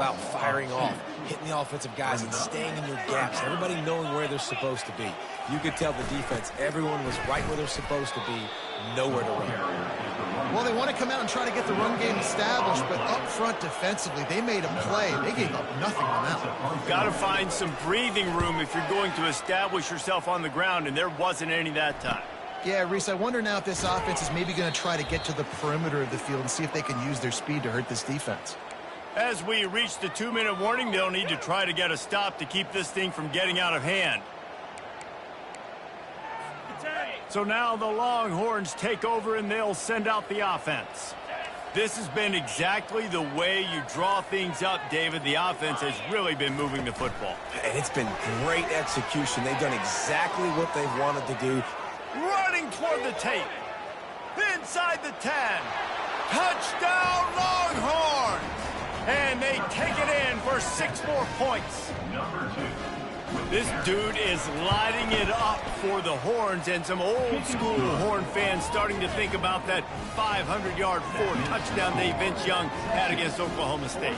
about firing off, hitting the offensive guys and staying in their gaps, everybody knowing where they're supposed to be. You could tell the defense, everyone was right where they're supposed to be, nowhere to run. Well, they want to come out and try to get the run game established, but up front defensively, they made a play. They gave up nothing on that one. You've got to find some breathing room if you're going to establish yourself on the ground, and there wasn't any that time. Yeah, Reese, I wonder now if this offense is maybe going to try to get to the perimeter of the field and see if they can use their speed to hurt this defense. As we reach the 2-minute warning, they'll need to try to get a stop to keep this thing from getting out of hand. So now the Longhorns take over and they'll send out the offense. This has been exactly the way you draw things up, David. The offense has really been moving the football. And it's been great execution. They've done exactly what they've wanted to do. Running toward the tape. Inside the 10. Touchdown, Longhorns! And they take it in for 6 more points. Number 2. This dude is lighting it up for the Horns, and some old-school Horn fans starting to think about that 500-yard 4-touchdown day Vince Young had against Oklahoma State.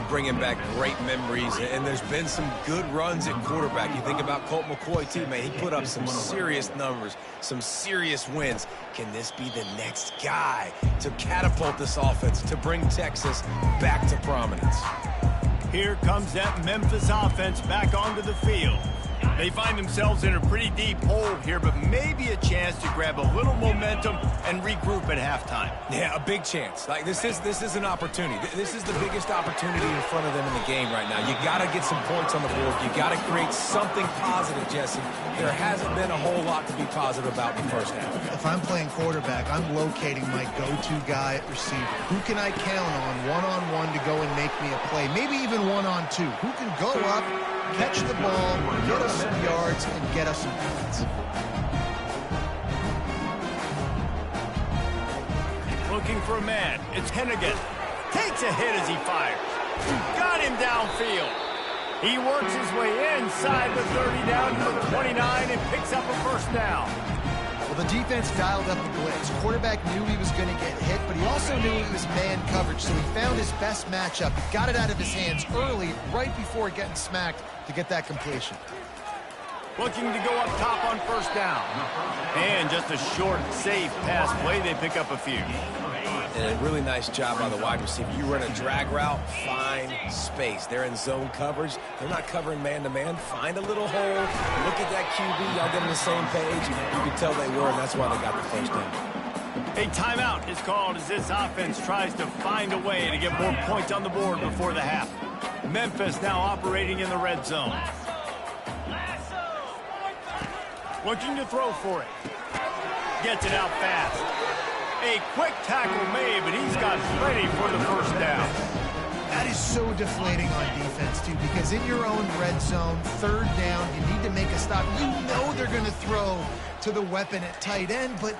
Bringing back great memories, and there's been some good runs at quarterback. You think about Colt McCoy, too, man. He put up some serious numbers, some serious wins. Can this be the next guy to catapult this offense, to bring Texas back to prominence? Here comes that Memphis offense back onto the field. They find themselves in a pretty deep hole here, but maybe a chance to grab a little momentum and regroup at halftime. Yeah, a big chance. Like this is an opportunity. This is the biggest opportunity in front of them in the game right now. You got to get some points on the board. You got to create something positive, Jesse. There hasn't been a whole lot to be positive about in the first half. If I'm playing quarterback, I'm locating my go-to guy at receiver. Who can I count on one-on-one to go and make me a play? Maybe even one-on-two. Who can go up, catch the ball, get us some yards, and get us some points? Looking for a man. It's Hennigan. Takes a hit as he fires. Got him downfield. He works his way inside the 30 down to the 29 and picks up a first down. Well, the defense dialed up the blitz. Quarterback knew he was going to get hit, but he also knew he was man coverage, so he found his best matchup. He got it out of his hands early, right before getting smacked to get that completion. Looking to go up top on first down. And just a short, safe pass play. They pick up a few. And a really nice job by the wide receiver. You run a drag route, find space. They're in zone coverage. They're not covering man-to-man. Find a little hole. Look at that QB. Y'all get on the same page. You can tell they were, and that's why they got the first down. A timeout is called as this offense tries to find a way to get more points on the board before the half. Memphis now operating in the red zone. Looking to throw for it. Gets it out fast. A quick tackle made, but he's got plenty for the first down. That is so deflating on defense, too, because in your own red zone, third down, you need to make a stop. You know they're going to throw to the weapon at tight end, but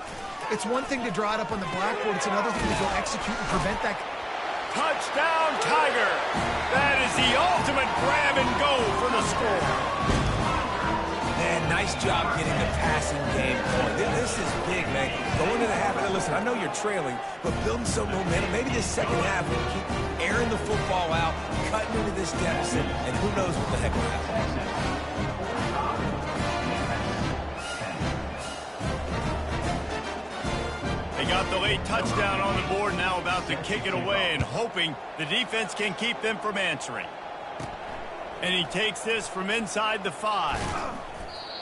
it's one thing to draw it up on the blackboard. It's another thing to go execute and prevent that. Touchdown, Tiger. That is the ultimate grab and go for the score. Man, nice job getting the passing game going. This is big, man. Going into the half, and listen, I know you're trailing, but building some momentum. Maybe this second half will keep airing the football out, cutting into this deficit, and who knows what the heck will happen. They got the late touchdown on the board, now about to kick it away and hoping the defense can keep them from answering. And he takes this from inside the 5.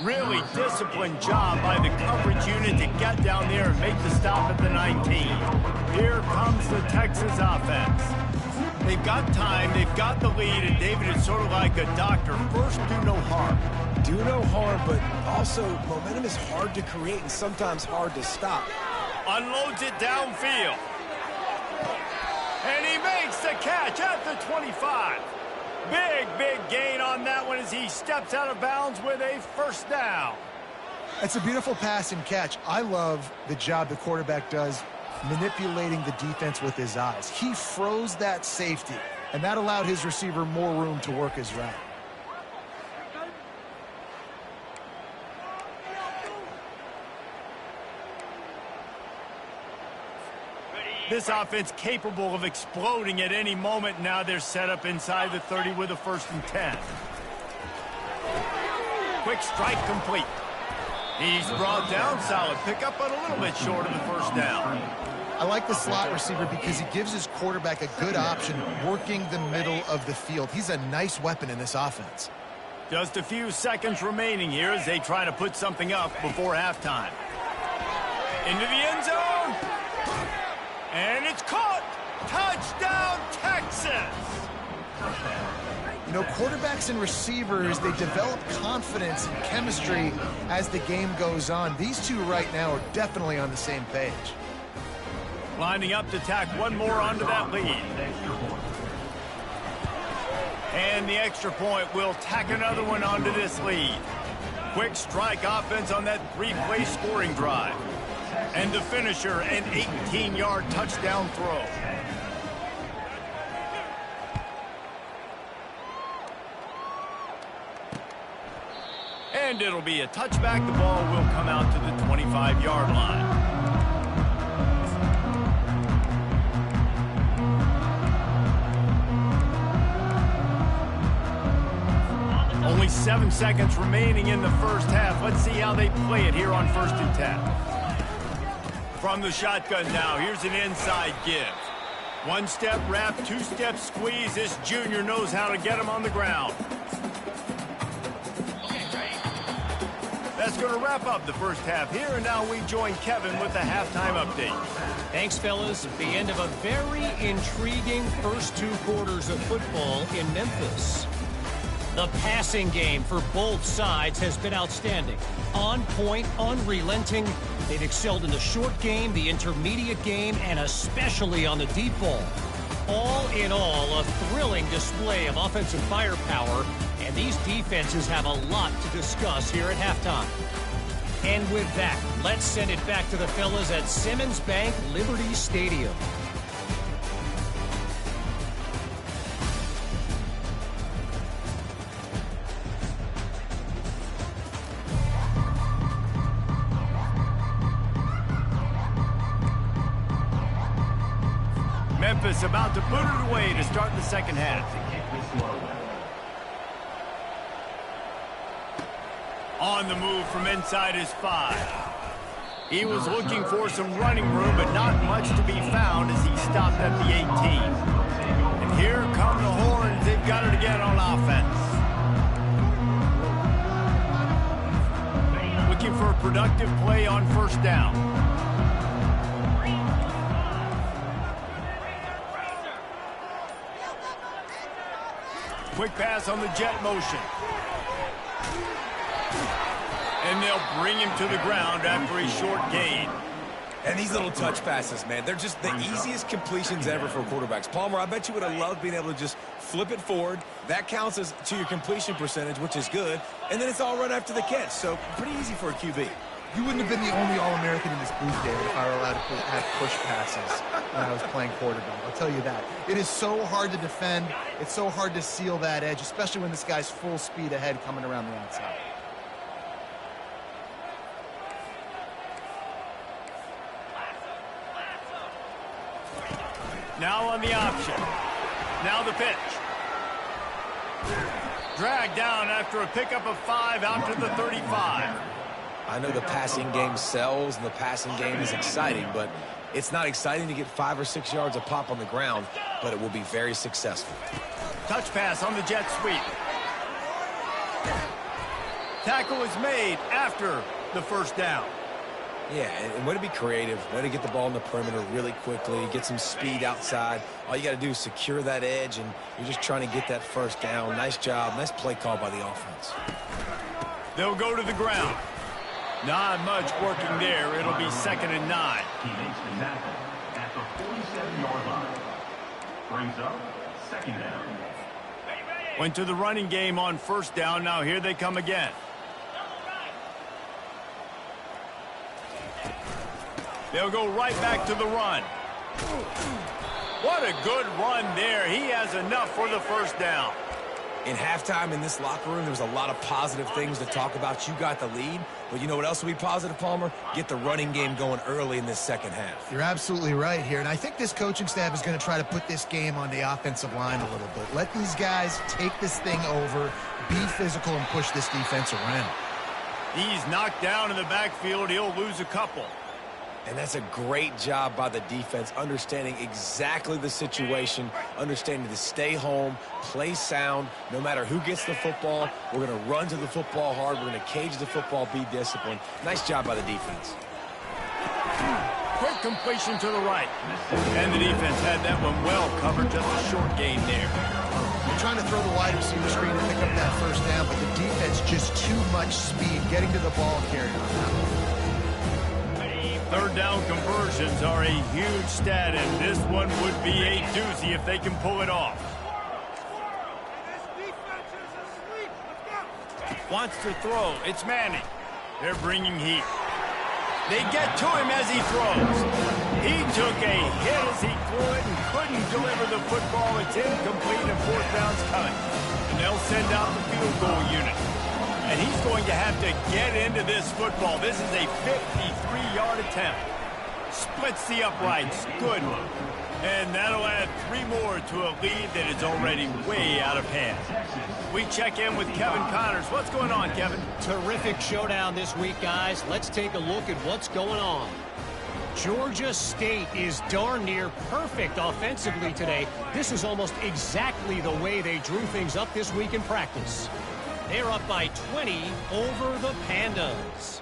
Really disciplined job by the coverage unit to get down there and make the stop at the 19. Here comes the Texas offense. They've got time, they've got the lead, and David is sort of like a doctor. First, do no harm. Do no harm, but also momentum is hard to create and sometimes hard to stop. Unloads it downfield. And he makes the catch at the 25. Big gain on that one as he steps out of bounds with a first down. It's a beautiful pass and catch. I love the job the quarterback does manipulating the defense with his eyes. He froze that safety, and that allowed his receiver more room to work his route. This offense capable of exploding at any moment. Now they're set up inside the 30 with a 1st and 10. Quick strike complete. He's brought down, solid pickup, but a little bit short of the 1st down. I like the slot receiver because he gives his quarterback a good option working the middle of the field. He's a nice weapon in this offense. Just a few seconds remaining here as they try to put something up before halftime. Into the end zone. And it's caught. Touchdown, Texas. You know, quarterbacks and receivers, they develop confidence and chemistry as the game goes on. These two right now are definitely on the same page. Lining up to tack one more onto that lead. And the extra point will tack another one onto this lead. Quick strike offense on that 3-play scoring drive. And the finisher, an 18-yard touchdown throw. And it'll be a touchback. The ball will come out to the 25-yard line. Only 7 seconds remaining in the 1st half. Let's see how they play it here on 1st and 10. From the shotgun now, here's an inside give. 1-step wrap, 2-step squeeze. This junior knows how to get him on the ground. That's going to wrap up the 1st half here, and now we join Kevin with the halftime update. Thanks, fellas. The end of a very intriguing first 2 quarters of football in Memphis. The passing game for both sides has been outstanding. On point, unrelenting. They've excelled in the short game, the intermediate game, and especially on the deep ball. All in all, a thrilling display of offensive firepower, and these defenses have a lot to discuss here at halftime. And with that, let's send it back to the fellas at Simmons Bank Liberty Stadium. Memphis about to put it away to start the 2nd half. On the move from inside his 5. He was looking for some running room, but not much to be found as he stopped at the 18. And here come the Horns. They've got it again on offense. Looking for a productive play on 1st down. Quick pass on the jet motion. And they'll bring him to the ground after a short gain. And these little touch passes, man, they're just the easiest completions ever for quarterbacks. Palmer, I bet you would have loved being able to just flip it forward. That counts as to your completion percentage, which is good. And then it's all run after the catch. So pretty easy for a QB. You wouldn't have been the only All-American in this booth, David, if I were allowed to have push passes when I was playing quarterback. I'll tell you that. It is so hard to defend. It's so hard to seal that edge, especially when this guy's full speed ahead coming around the outside. Now on the option. Now the pitch. Dragged down after a pickup of 5 out to the 35. I know the passing game sells and the passing game is exciting, but it's not exciting to get 5 or 6 yards of pop on the ground, but it will be very successful. Touch pass on the jet sweep. Tackle is made after the 1st down. Yeah, and way to be creative, way to get the ball in the perimeter really quickly, get some speed outside. All you got to do is secure that edge, and you're just trying to get that 1st down. Nice job, nice play call by the offense. They'll go to the ground. Not much working there. It'll be 2nd and 9. He makes the tackle at the 47-yard line. Brings up 2nd down. Went to the running game on 1st down. Now here they come again. They'll go right back to the run. What a good run there. He has enough for the 1st down. In halftime in this locker room, there was a lot of positive things to talk about. You got the lead, but you know what else will be positive, Palmer? Get the running game going early in this second half. You're absolutely right here, and I think this coaching staff is going to try to put this game on the offensive line a little bit. Let these guys take this thing over, be physical, and push this defense around. He's knocked down in the backfield. He'll lose a couple. And that's a great job by the defense, understanding exactly the situation, understanding to stay home, play sound. No matter who gets the football, we're going to run to the football hard. We're going to cage the football, be disciplined. Nice job by the defense. Quick completion to the right. And the defense had that one well covered. Just a short gain there. They're trying to throw the wide receiver screen and pick up that first down, but the defense just too much speed getting to the ball carrier on that one. Third down conversions are a huge stat, and this one would be a doozy if they can pull it off. Wants to throw. It's Manning. They're bringing heat. They get to him as he throws. He took a hit as he threw it and couldn't deliver the football. It's incomplete and fourth down's coming. And they'll send out the field goal unit. And he's going to have to get into this football. This is a 53-yard attempt. Splits the uprights. Good. And that'll add 3 more to a lead that is already way out of hand. We check in with Kevin Connors. What's going on, Kevin? Terrific showdown this week, guys. Let's take a look at what's going on. Georgia State is darn near perfect offensively today. This is almost exactly the way they drew things up this week in practice. They're up by 20 over the Pandas.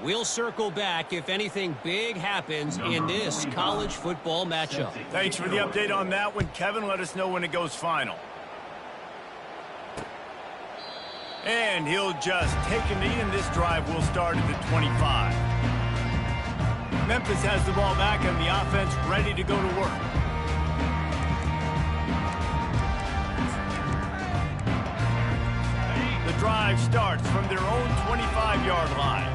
We'll circle back if anything big happens in this college football matchup. Thanks for the update on that one, Kevin. Let us know when it goes final. And he'll just take a knee, and this drive will start at the 25. Memphis has the ball back, and the offense ready to go to work. The drive starts from their own 25-yard line.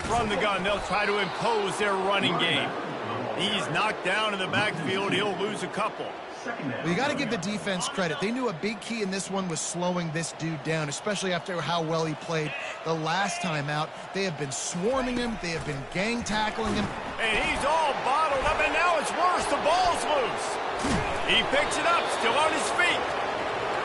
From the gun, they'll try to impose their running game. He's knocked down in the backfield. He'll lose a couple. Well, you got to give the defense credit. They knew a big key in this one was slowing this dude down, especially after how well he played the last time out. They have been swarming him. They have been gang tackling him. And he's all bottled up, and now it's worse. The ball's loose. He picks it up, still on his feet.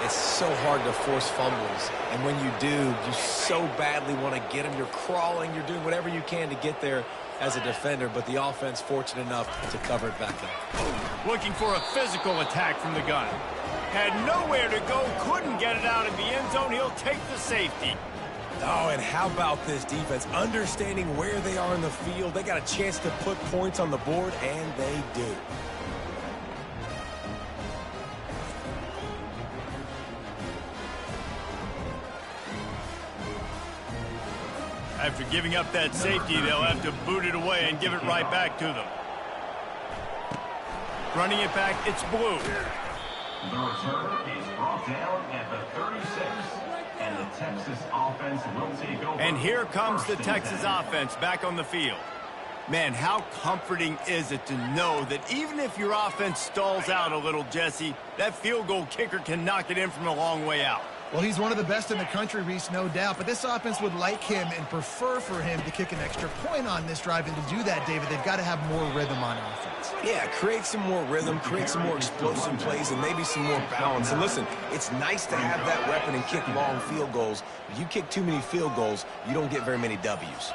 It's so hard to force fumbles, and when you do, you so badly want to get them. You're crawling, you're doing whatever you can to get there as a defender, but the offense fortunate enough to cover it back up. Looking for a physical attack from the gun. Had nowhere to go, couldn't get it out of the end zone. He'll take the safety. Oh, and how about this defense? Understanding where they are in the field. They got a chance to put points on the board, and they do. After giving up that safety, they'll have to boot it away and give it right back to them. Running it back, it's Blue. The return is brought down at the 36, and the Texas offense will take over. And here comes the Texas offense back on the field. Man, how comforting is it to know that even if your offense stalls out a little, Jesse, that field goal kicker can knock it in from a long way out. Well, he's one of the best in the country, Reese, no doubt. But this offense would like him and prefer for him to kick an extra point on this drive. And to do that, David, they've got to have more rhythm on offense. Yeah, create some more rhythm, create some more explosive plays, and maybe some more balance. And listen, it's nice to have that weapon and kick long field goals. If you kick too many field goals, you don't get very many W's.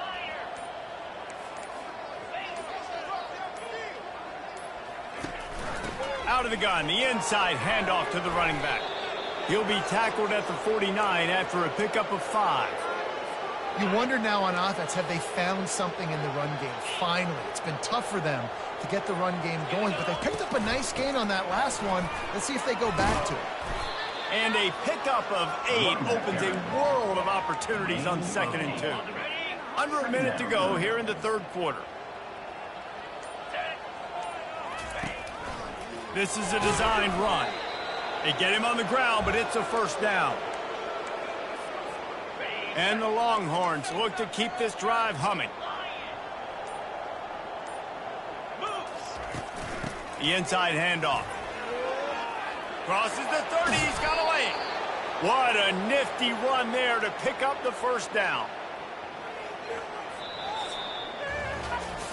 Out of the gun, the inside handoff to the running back. He'll be tackled at the 49 after a pickup of 5. You wonder now on offense, have they found something in the run game? Finally, it's been tough for them to get the run game going, but they picked up a nice gain on that last one. Let's see if they go back to it. And a pickup of 8 opens a world of opportunities on 2nd and 2. Under a minute to go here in the third quarter. This is a designed run. They get him on the ground, but it's a first down. And the Longhorns look to keep this drive humming. The inside handoff. Crosses the 30. He's got a lane. What a nifty run there to pick up the first down.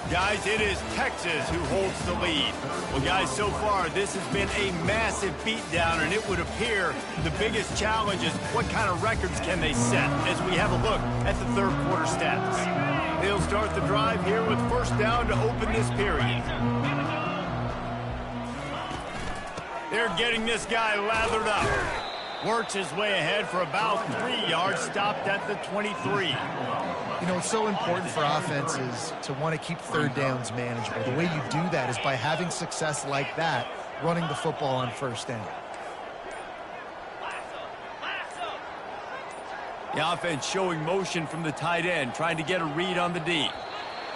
Guys, it is Texas who holds the lead. Well, guys, so far, this has been a massive beatdown, and it would appear the biggest challenge is what kind of records can they set as we have a look at the third quarter stats. They'll start the drive here with first down to open this period. They're getting this guy lathered up. Works his way ahead for about 3 yards, stopped at the 23. You know, it's so important for offenses to want to keep third downs manageable. The way you do that is by having success like that, running the football on first down. The offense showing motion from the tight end, trying to get a read on the D.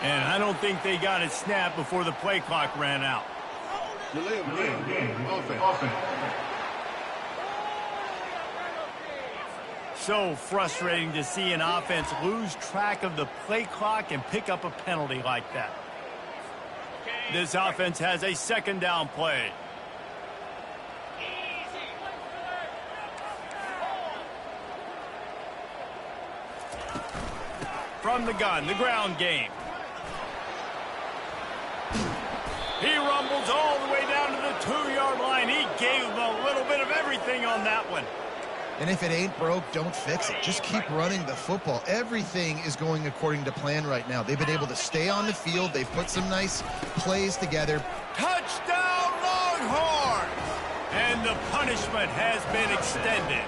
And I don't think they got it snapped before the play clock ran out. Offense. So frustrating to see an offense lose track of the play clock and pick up a penalty like that. This offense has a second down play. From the gun, the ground game. He rumbles all the way down to the 2-yard line. He gave him a little bit of everything on that one. And if it ain't broke, don't fix it. Just keep running the football. Everything is going according to plan right now. They've been able to stay on the field. They've put some nice plays together. Touchdown, Longhorns! And the punishment has been extended.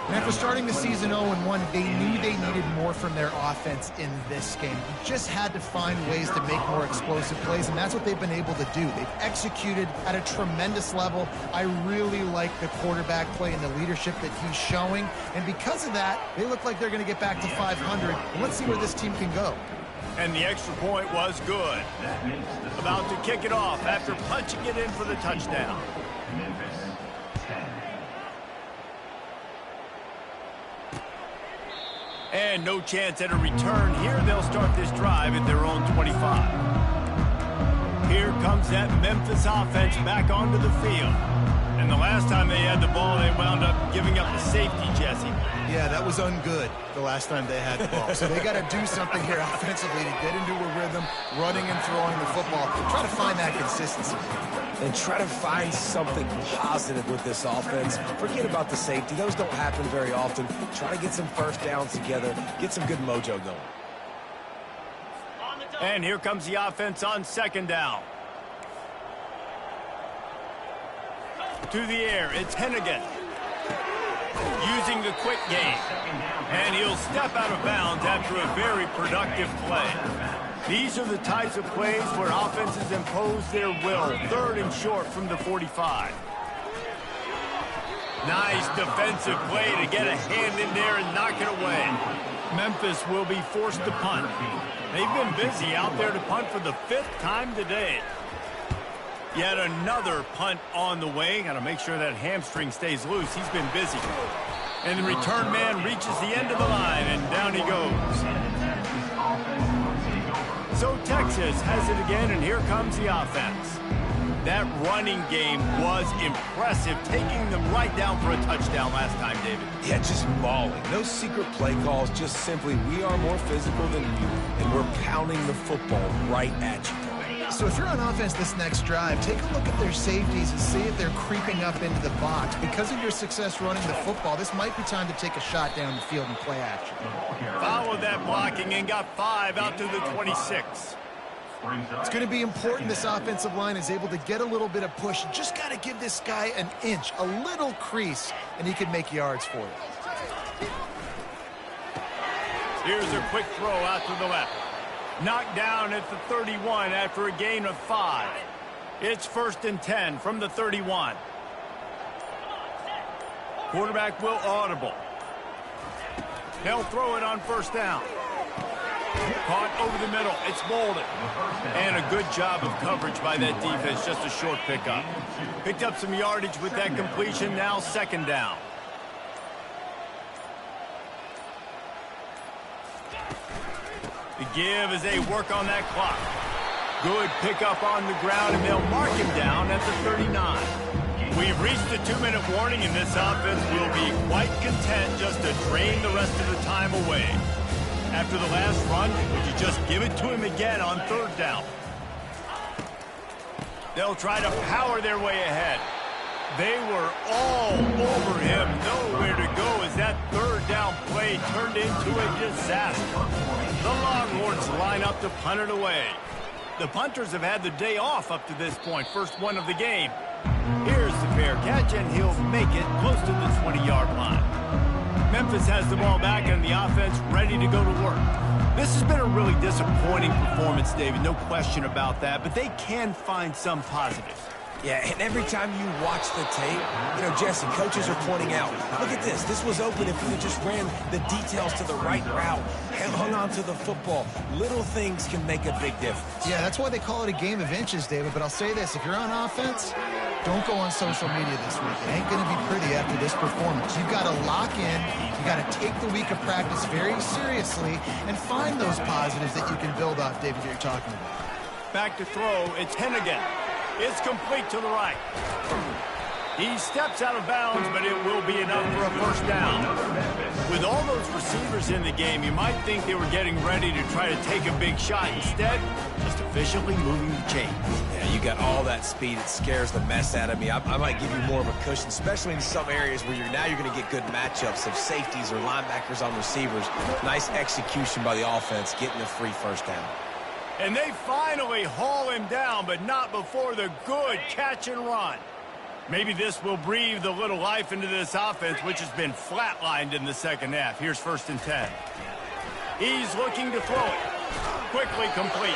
And after starting the season 0-1, they knew they needed more from their offense in this game. You just had to find ways to make more explosive plays, and that's what they've been able to do. They've executed at a tremendous level. I really like the quarterback play and the leadership that he's showing. And because of that, they look like they're going to get back to 500. And let's see where this team can go. And the extra point was good. About to kick it off after punching it in for the touchdown. Memphis 10. And no chance at a return here. They'll start this drive at their own 25. Here comes that Memphis offense back onto the field. And the last time they had the ball, they wound up giving up the safety, Jesse. Yeah, that was ungood the last time they had the ball. So they got to do something here offensively to get into a rhythm, running and throwing the football. Try to find that consistency. And try to find something positive with this offense. Forget about the safety. Those don't happen very often. Try to get some first downs together. Get some good mojo going. And here comes the offense on second down. To the air, it's Hennigan. Using the quick game. And he'll step out of bounds after a very productive play. These are the types of plays where offenses impose their will. Third and short from the 45. Nice defensive play to get a hand in there and knock it away. Memphis will be forced to punt. They've been busy out there to punt for the 5th time today. Yet another punt on the way. Got to make sure that hamstring stays loose. He's been busy. And the return man reaches the end of the line, and down he goes. So Texas has it again, and here comes the offense. That running game was impressive, taking them right down for a touchdown last time, David. Yeah, just mauling. No secret play calls, just simply we are more physical than you, and we're pounding the football right at you. So if you're on offense this next drive, take a look at their safeties and see if they're creeping up into the box. Because of your success running the football, this might be time to take a shot down the field and play action. Followed that blocking and got 5 out to the 26. It's going to be important this offensive line is able to get a little bit of push. You just got to give this guy an inch, a little crease, and he can make yards for you. Here's a quick throw out to the left. Knocked down at the 31 after a gain of 5. It's 1st and 10 from the 31. Quarterback will audible. They'll throw it on first down. Caught over the middle. It's Bolden. And a good job of coverage by that defense. Just a short pickup. Picked up some yardage with that completion. Now 2nd down. The give as they work on that clock. Good pickup on the ground, and they'll mark him down at the 39. We've reached the 2-minute warning, and this offense will be quite content just to drain the rest of the time away. After the last run, would you just give it to him again on 3rd down? They'll try to power their way ahead. They were all over him, nowhere to go as that 3rd down play turned into a disaster. The Longhorns line up to punt it away. The punters have had the day off up to this point, first one of the game. Here's the fair catch, and he'll make it close to the 20-yard line. Memphis has the ball back and the offense ready to go to work. This has been a really disappointing performance, David, no question about that, but they can find some positives. Yeah, and every time you watch the tape, Jesse, coaches are pointing out, look at this. This was open if we just ran the details to the right route and hung on to the football. Little things can make a big difference. Yeah, that's why they call it a game of inches, David. But I'll say this, if you're on offense, don't go on social media this week. It ain't going to be pretty after this performance. You've got to lock in. You got to take the week of practice very seriously and find those positives that you can build off, David, that you're talking about. Back to throw. It's Hennigan. It's complete to the right. He steps out of bounds, but it will be enough for a 1st down. With all those receivers in the game, you might think they were getting ready to try to take a big shot. Instead, just efficiently moving the chains. Yeah, you got all that speed. It scares the mess out of me. I might give you more of a cushion, especially in some areas where you're going to get good matchups of safeties or linebackers on receivers. Nice execution by the offense, getting a free 1st down. And they finally haul him down, but not before the good catch and run. Maybe this will breathe a little life into this offense, which has been flatlined in the 2nd half. Here's 1st and 10. He's looking to throw it. Quickly complete.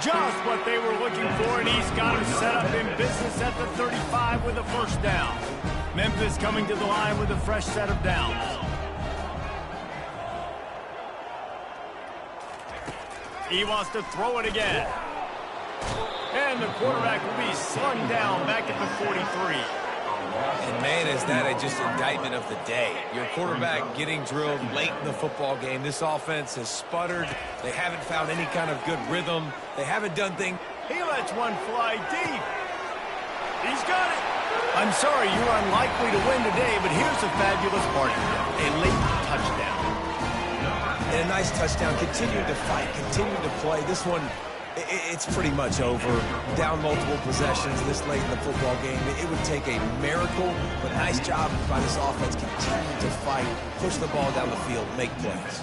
Just what they were looking for, and he's got him set up in business at the 35 with a 1st down. Memphis coming to the line with a fresh set of downs. He wants to throw it again. And the quarterback will be slung down back at the 43. And, man, is that just indictment of the day. Your quarterback getting drilled late in the football game. This offense has sputtered. They haven't found any kind of good rhythm. They haven't done things. He lets one fly deep. He's got it. I'm sorry, you're unlikely to win today, but here's the fabulous part of it. A late touchdown. And a nice touchdown. Continue to fight. Continue to play. This one, it's pretty much over. Down multiple possessions this late in the football game. It would take a miracle, but nice job by this offense. Continue to fight, push the ball down the field, make plays.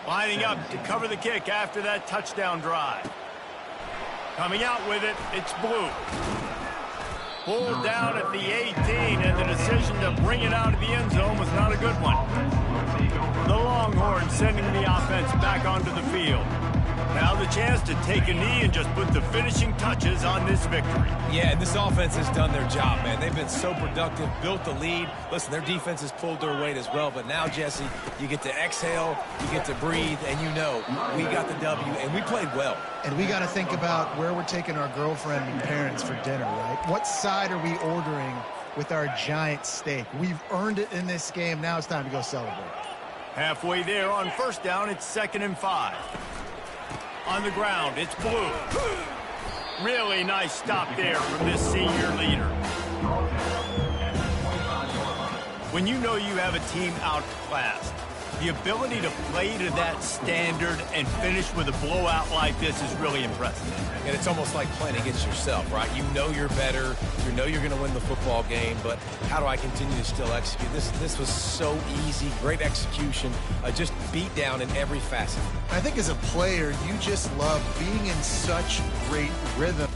Lining up to cover the kick after that touchdown drive. Coming out with it, it's Blue. Pulled down at the 18, and the decision to bring it out of the end zone was not a good one. The Longhorns sending the offense back onto the field. Now the chance to take a knee and just put the finishing touches on this victory. Yeah, and this offense has done their job, man. They've been so productive, built the lead. Listen, their defense has pulled their weight as well, but now, Jesse, you get to exhale, you get to breathe, and you know we got the W, and we played well. And we got to think about where we're taking our girlfriend and parents for dinner, right? What side are we ordering with our giant steak? We've earned it in this game. Now it's time to go celebrate. Halfway there on 1st down, it's 2nd and 5. On the ground, it's Blue. Really nice stop there from this senior leader. When you know you have a team outclassed, the ability to play to that standard and finish with a blowout like this is really impressive. And it's almost like playing against yourself, right? You know you're better. You know you're going to win the football game, but how do I continue to still execute? This was so easy. Great execution. Just beat down in every facet. I think as a player, you just love being in such great rhythm.